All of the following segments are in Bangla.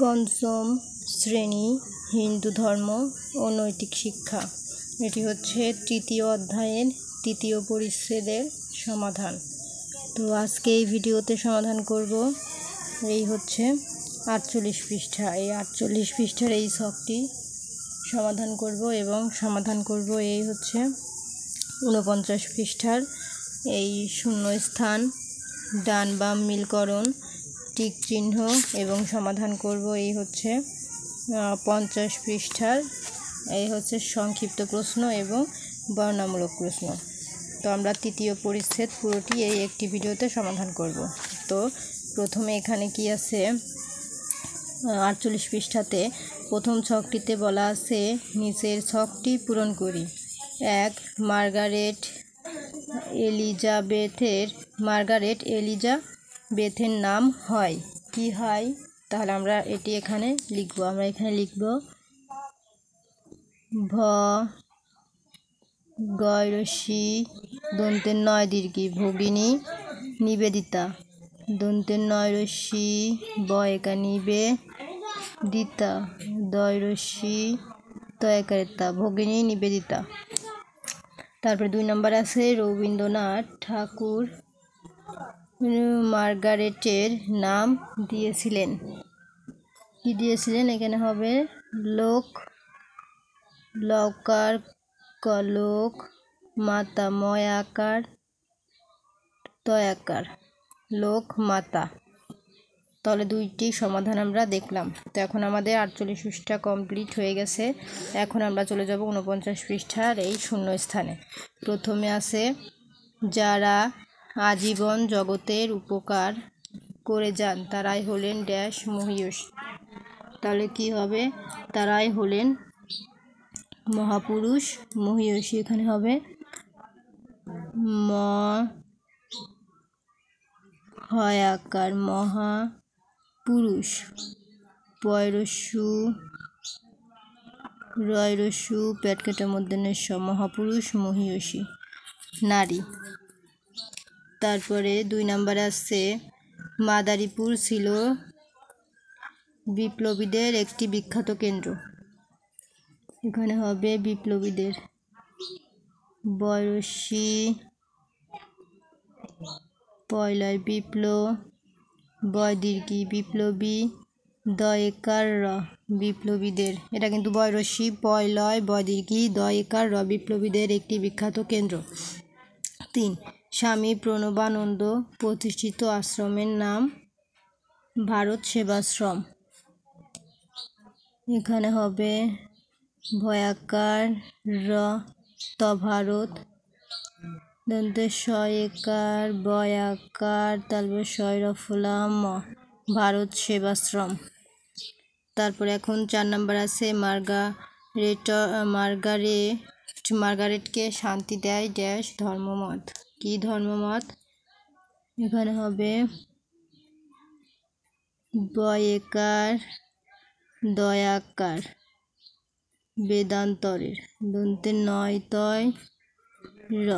পঞ্চম শ্রেণী হিন্দু ধর্ম ও নৈতিক শিক্ষা। এটি হচ্ছে তৃতীয় অধ্যায়ের তৃতীয় পরিচ্ছেদের সমাধান। তো আজকে এই ভিডিওতে সমাধান করব এই হচ্ছে 48 পৃষ্ঠা। এই 48 পৃষ্ঠার এই ছকটি সমাধান করব এবং সমাধান করব এই হচ্ছে 49 পৃষ্ঠার এই শূন্যস্থান, ডান বাম মিলকরণ, টিক চিহ্ন এবং সমাধান করব এই হচ্ছে 50 পৃষ্ঠার এই হচ্ছে সংক্ষিপ্ত প্রশ্ন এবং বর্ণনামূলক প্রশ্ন। তো আমরা তৃতীয় পরিচ্ছেদ পুরোটি এই একটি ভিডিওতে সমাধান করব। তো প্রথমে এখানে কি আছে, 48 পৃষ্ঠাতে প্রথম ছকটিতে বলা আছে নিচের ছকটি পূরণ করি। 1. মার্গারেট এলিজাবেথের নাম হয় কি হয়, তাহলে আমরা এটি এখানে লিখব। আমরা এখানে লিখব ভ গয়রসি দন্তের নয় দীর্ঘি ভগিনী নিবেদিতা, দন্তের নয় রস্যি বয়কা নিবেদিতা, দয়রসি তয়কারিতা ভগিনী নিবেদিতা। তারপরে 2 নম্বর আছে রবীন্দ্রনাথ ঠাকুর মার্গারেটের নাম দিয়েছিলেন কি দিয়েছিলেন, এখানে হবে লোক লকার কলোক মাতা ময়াকার তয়াকার লোক মাতা। তাহলে দুইটি সমাধান আমরা দেখলাম। তো এখন আমাদের 48 পৃষ্ঠা কমপ্লিট হয়ে গেছে। এখন আমরা চলে যাব 49 পৃষ্ঠার এই শূন্যস্থানে। প্রথমে আছে যারা আজীবন জগতের উপকার করে যান তারাই হলেন ড্যাশ মহীয়সী। তাহলে কি হবে, তারাই হলেন মহাপুরুষ মহীয়সী। এখানে হবে ম হয়াকার মহাপুরুষ, পয়রস্যু রয়রস্যু পেটকেটের মধ্যে মহাপুরুষ মহীয়সী নারী। তারপরে 2 নম্বরে আসছে মাদারীপুর ছিল বিপ্লবীদের একটি বিখ্যাত কেন্দ্র। এখানে হবে বিপ্লবীদের বয়সী পয়লয় বিপ্লব বয় দীর্ঘি বিপ্লবী দয়কার র বিপ্লবীদের। এটা কিন্তু বয়রসী পয়লয় বয় দীর্ঘি দয়কার র বিপ্লবীদের একটি বিখ্যাত কেন্দ্র। 3. স্বামী প্রণবানন্দ প্রতিষ্ঠিত আশ্রমের নাম ভারত সেবাশ্রম। এখানে হবে ভয়াকার র তভারত দন্তেশ্বয়কার বয়াকার তারপর শৈরফুলাম ভারত সেবাশ্রম। তারপরে এখন 4 নম্বর আছে মার্গারেটকে শান্তি দেয় ড্যাশ ধর্মমত। কি ধর্মমত, এখানে হবে বয়েকার দয়াকার বেদান্তরের দন্তের নয় তয় র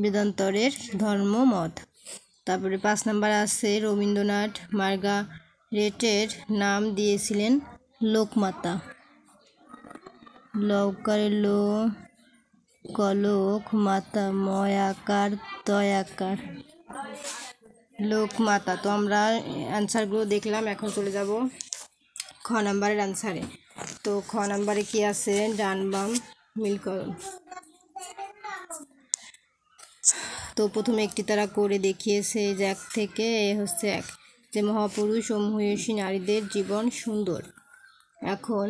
বেদান্তরের ধর্মমত। তারপরে 5 নম্বর আছে রবীন্দ্রনাথ মার্গারেটের নাম দিয়েছিলেন লোকমাতা। লৌকারে লো কলোক মাতা ময়াকার তয়াকার লোকমাতা। তো আমরা অ্যান্সারগুলো দেখলাম। এখন চলে যাব খ নাম্বারের অ্যান্সারে। তো খ নাম্বারে কি আছে, ডান বাম মিলকরণ। তো প্রথমে একটি তারা করে দেখিয়েছে যে 1 থেকে এ হচ্ছে 1 যে মহাপুরুষ ও মহীয়সী নারীদের জীবন সুন্দর। এখন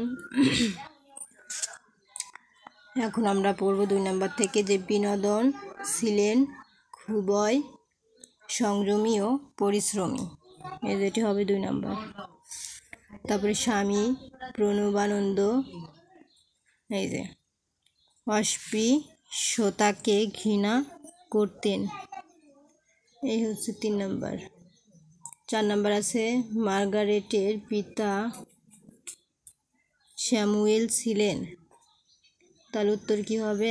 আমরা পড়ব 2 নম্বর থেকে যে বিনোদন ছিলেন খুবই সংযমী ও পরিশ্রমী। যেটি হবে 2 নম্বর। তারপরে স্বামী প্রণবানন্দ এই যে অস্পৃশ্যতাকে ঘৃণা করতেন, এই হচ্ছে 3 নম্বর। 4 নম্বর আছে মার্গারেটের পিতা স্যামুয়েল ছিলেন, তার উত্তর কি হবে,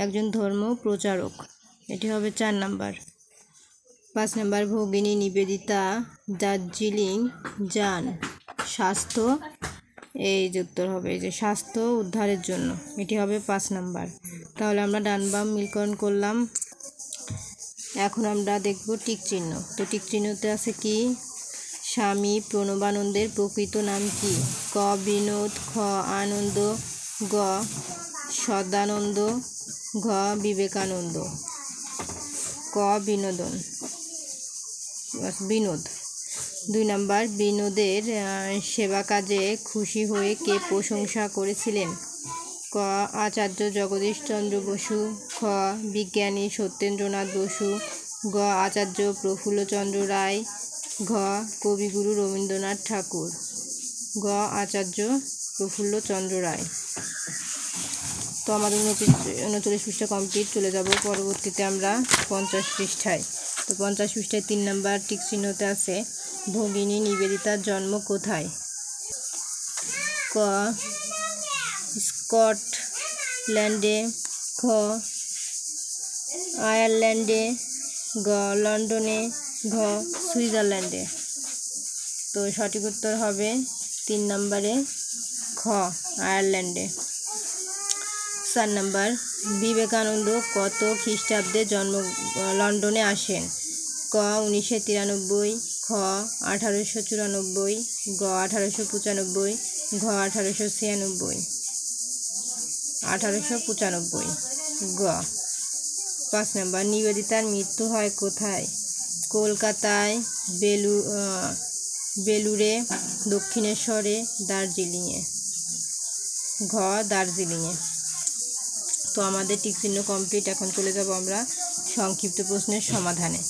একজন ধর্ম প্রচারক। এটি হবে 4 নম্বর। 5 নম্বর, ভগিনী নিবেদিতা দার্জিলিং যান স্বাস্থ্য, এই যে উত্তর হবে এই যে স্বাস্থ্য উদ্ধারের জন্য, এটি হবে 5 নম্বর। তাহলে আমরা ডান বাম মিলকরণ করলাম। এখন আমরা দেখব টিক চিহ্ন। তো টিক চিহ্নতে আছে কি? স্বামী প্রণবানন্দের প্রকৃত নাম কি? ক বিনোদ, খ আনন্দ, গ সদানন্দ, ঘ বিবেকানন্দ। ক বিনোদন, বিনোদ। 2 নম্বর, বিনোদের সেবা কাজে খুশি হয়ে কে প্রশংসা করেছিলেন? ক আচার্য জগদীশচন্দ্র বসু, খ বিজ্ঞানী সত্যেন্দ্রনাথ বসু, গ আচার্য প্রফুল্লচন্দ্র রায়, ঘ কবিগুরু রবীন্দ্রনাথ ঠাকুর। গ আচার্য প্রফুল্লচন্দ্র রায়। তো আমাদের 39 পৃষ্ঠা কমপ্লিট। চলে যাব পরবর্তীতে আমরা 50 পৃষ্ঠায়। তো 50 পৃষ্ঠায় 3 নম্বর টিক চিহ্নতে আছে ভগিনী নিবেদিতার জন্ম কোথায়? ক স্কটল্যান্ডে, খ আয়ারল্যান্ডে, গ লন্ডনে, ঘ সুইজারল্যান্ডে। তো সঠিক উত্তর হবে 3 নম্বরে খ আয়ারল্যান্ডে। 4 নম্বর, বিবেকানন্দ কত খ্রিস্টাব্দে লন্ডনে আসেন? ক 1993, খ 1894, গ 1895, ঘ 1896। 1895 গ। 5 নম্বর, নিবেদিতার মৃত্যু হয় কোথায়? কলকাতায়, বেলুড়ে, দক্ষিণেশ্বরে, দার্জিলিংয়ে। ঘ দার্জিলিংয়ে। তো আমাদের টিক চিহ্ন কমপ্লিট। এখন চলে যাব আমরা সংক্ষিপ্ত প্রশ্নের সমাধানে।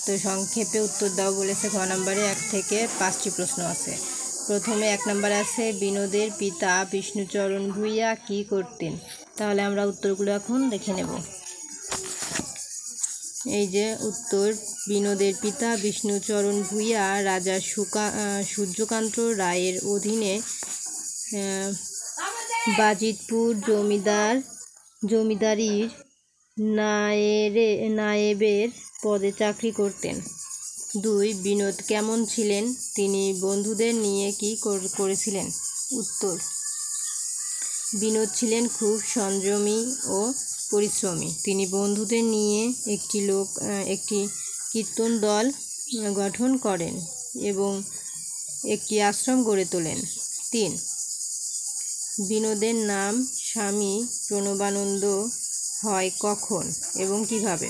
তো সংক্ষেপে উত্তর দাও বলেছে। ঘ নম্বরে 1 থেকে 5টি প্রশ্ন আছে। প্রথমে 1 নম্বরে আছে বিনোদের পিতা বিষ্ণুচরণ ভূঁইয়া কি করতেন? তাহলে আমরা উত্তরগুলো এখন দেখে নেব। এই যে উত্তর, বিনোদের পিতা বিষ্ণুচরণ ভূঁইয়া রাজা সূর্যকান্ত রায়ের অধীনে বাজিতপুর জমিদারির নায়েবের পদে চাকরি করতেন। 2 বিনোদ কেমন ছিলেন? তিনি বন্ধুদের নিয়ে কি করেছিলেন? উত্তর, বিনোদ ছিলেন খুব সংযমী ও পরিশ্রমী। তিনি বন্ধুদের নিয়ে একটি কীর্তন দল গঠন করেন এবং একটি আশ্রম গড়ে তোলেন। 3 বিনোদের নাম স্বামী প্রণবানন্দ হয় কখন এবং কিভাবে?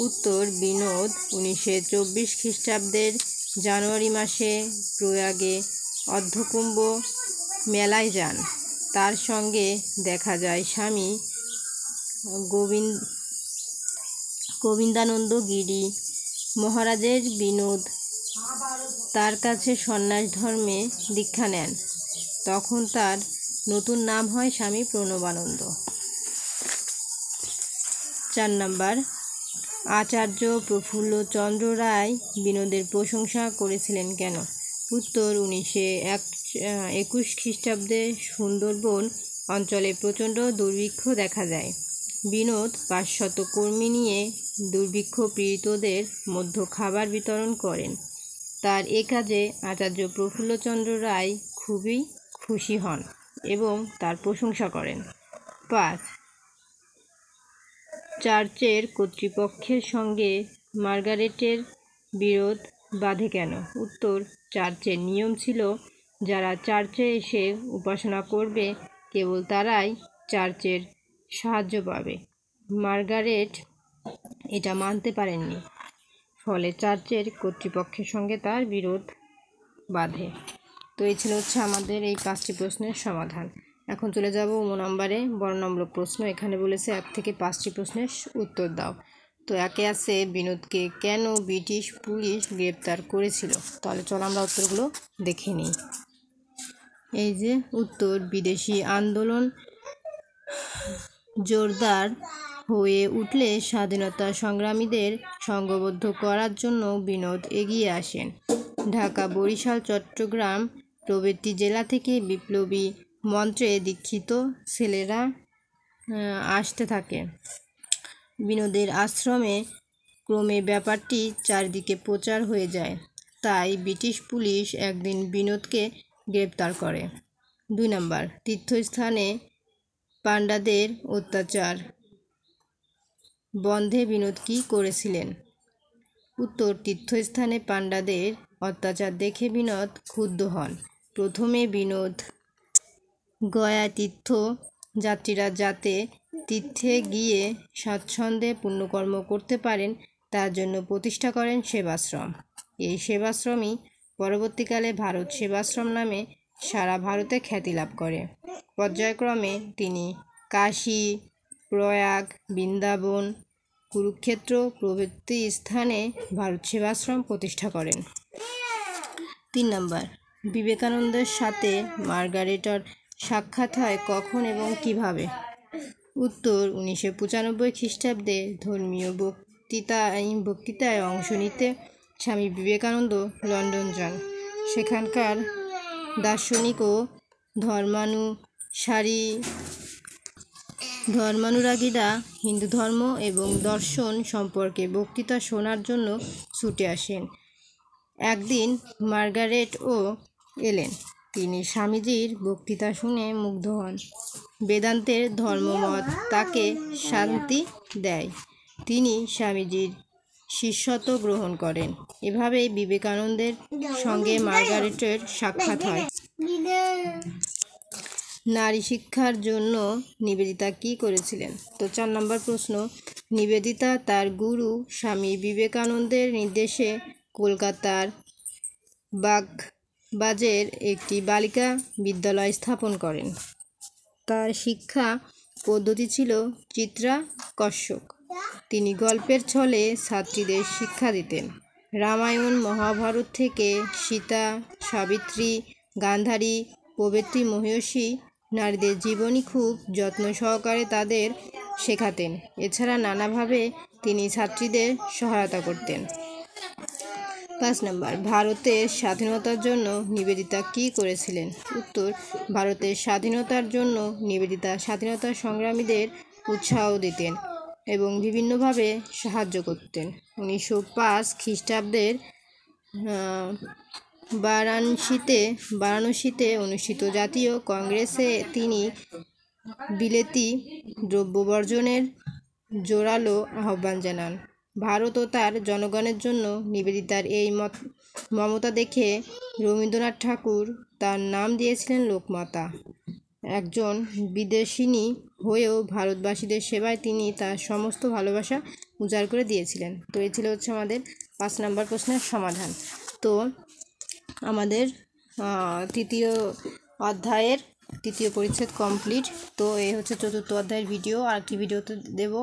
উত্তর, বিনোদ 1924 খ্রিস্টাব্দের জানুয়ারি মাসে প্রয়াগে অর্ধকুম্ভ মেলায় যান। তার সঙ্গে দেখা যায় স্বামী গোবিন্দানন্দ গিরি মহারাজের। বিনোদ তার কাছে সন্ন্যাস ধর্মে দীক্ষা নেন। তখন তার নতুন নাম হয় স্বামী প্রণবানন্দ। 4 নম্বর, আচার্য প্রফুল্লচন্দ্র রায় বিনোদের প্রশংসা করেছিলেন কেন? উত্তর, 1921 খ্রিস্টাব্দে সুন্দরবন অঞ্চলে প্রচণ্ড দুর্ভিক্ষ দেখা যায়। বিনোদ 500 কর্মী নিয়ে দুর্ভিক্ষ পীড়িতদের মধ্যে খাবার বিতরণ করেন। তার এ কাজে আচার্য প্রফুল্লচন্দ্র রায় খুবই খুশি হন এবং তার প্রশংসা করেন। 5 চার্চের কর্তৃপক্ষের সঙ্গে মার্গারেটের বিরোধ বাধে কেন? উত্তর, চার্চের নিয়ম ছিল যারা চার্চে এসে উপাসনা করবে কেবল তারাই চার্চের সাহায্য পাবে। মার্গারেট এটা মানতে পারেননি, ফলে চার্চের কর্তৃপক্ষের সঙ্গে তার বিরোধ বাধে। তো এই ছিল আমাদের এই 5টি প্রশ্নের সমাধান। এখন চলে যাব নম্বরে বর্ণনামূলক প্রশ্ন। এখানে বলেছে 1 থেকে 5টি প্রশ্নের উত্তর দাও। তো 1-এ আছে বিনোদকে কেন ব্রিটিশ পুলিশ গ্রেপ্তার করেছিল? তাহলে চলো আমরা উত্তরগুলো দেখে নিই। এই যে উত্তর, বিদেশি আন্দোলন জোরদার হয়ে উঠলে স্বাধীনতা সংগ্রামীদের সংঘবদ্ধ করার জন্য বিনোদ এগিয়ে আসেন। ঢাকা, বরিশাল, চট্টগ্রাম প্রভৃতি জেলা থেকে বিপ্লবী মন্ত্রে দীক্ষিত ছেলেরা আসতে থাকে। বিনোদের আশ্রমে ক্রমে ব্যাপারটি চারিদিকে প্রচার হয়ে যায়। তাই ব্রিটিশ পুলিশ একদিন বিনোদকে গ্রেপ্তার করে। 2 নম্বর, তীর্থস্থানে পাণ্ডাদের অত্যাচার বন্ধে বিনোদ কী করেছিলেন? উত্তর, তীর্থস্থানে পাণ্ডাদের অত্যাচার দেখে বিনোদ ক্ষুব্ধ হন। প্রথমে বিনোদ গয়া তীর্থ যাত্রীরা যাতে তীর্থে গিয়ে স্বাচ্ছন্দ্যে পুণ্যকর্ম করতে পারেন তার জন্য প্রতিষ্ঠা করেন সেবাশ্রম। এই সেবাশ্রমই পরবর্তীকালে ভারত সেবাশ্রম নামে সারা ভারতে খ্যাতি লাভ করে। পর্যায়ক্রমে তিনি কাশী, প্রয়াগ, বৃন্দাবন, কুরুক্ষেত্র প্রভৃতি স্থানে ভারত সেবাশ্রম প্রতিষ্ঠা করেন। 3 নম্বর, বিবেকানন্দের সাথে মার্গারেটার সাক্ষাৎ হয় কখন এবং কিভাবে? উত্তর, 1995 খ্রিস্টাব্দে ধর্মীয় বক্তৃতায় অংশ নিতে স্বামী বিবেকানন্দ লন্ডন যান। সেখানকার দার্শনিক ও ধর্মানুরাগীরা হিন্দু ধর্ম এবং দর্শন সম্পর্কে বক্তৃতা শোনার জন্য ছুটে আসেন। একদিন মার্গারেটও এলেন। তিনি স্বামীজির বক্তৃতা শুনে মুগ্ধ হন। বেদান্তের ধর্মমত তাকে শান্তি দেয়। তিনি স্বামীজির শিষ্যত্ব গ্রহণ করেন। এভাবেই বিবেকানন্দের সঙ্গে মার্গারেটের সাক্ষাৎ হয়। নারী শিক্ষার জন্য নিবেদিতা কী করেছিলেন? তো 4 নম্বর প্রশ্ন, নিবেদিতা তার গুরু স্বামী বিবেকানন্দের নির্দেশে কলকাতার বাগবাজের একটি বালিকা বিদ্যালয় স্থাপন করেন। তার শিক্ষা পদ্ধতি ছিল চিত্রাকর্ষক। তিনি গল্পের ছলে ছাত্রীদের শিক্ষা দিতেন। রামায়ণ, মহাভারত থেকে সীতা, সাবিত্রী, গান্ধারী প্রভৃতি মহিষী নারীদের জীবনী খুব যত্ন সহকারে তাদের শেখাতেন। এছাড়া নানাভাবে তিনি ছাত্রীদের সহায়তা করতেন। 5 নম্বর, ভারতের স্বাধীনতার জন্য নিবেদিতা কী করেছিলেন? উত্তর, ভারতের স্বাধীনতার জন্য নিবেদিতা স্বাধীনতা সংগ্রামীদের উৎসাহ দিতেন এবং বিভিন্নভাবে সাহায্য করতেন। 1905 খ্রিস্টাব্দের বারাণসীতে অনুষ্ঠিত জাতীয় কংগ্রেসে তিনি বিলেতি দ্রব্য বর্জনের জোরালো আহ্বান জানান। ভারত ও তার জনগণের জন্য নিবেদিতার এই মমতা দেখে রবীন্দ্রনাথ ঠাকুর তার নাম দিয়েছিলেন লোকমাতা। একজন বিদেশিনী হয়েও ভারতবাসীদের সেবায় তিনি তার সমস্ত ভালোবাসা উজাড় করে দিয়েছিলেন। তো এই ছিল আমাদের 5 নম্বর প্রশ্নের সমাধান। তো আমাদের 3য় অধ্যায়ের 3য় পরিচ্ছেদ কমপ্লিট। তো এই হচ্ছে 4র্থ অধ্যায়ের ভিডিও। আর একটি ভিডিওতে দেব,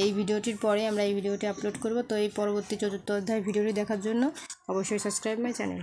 এই ভিডিওটির পরে আমরা এই ভিডিওটি আপলোড করব। তো এই পরবর্তী 4র্থ অধ্যায়ের ভিডিওটি দেখার জন্য অবশ্যই সাবস্ক্রাইব মাই চ্যানেল।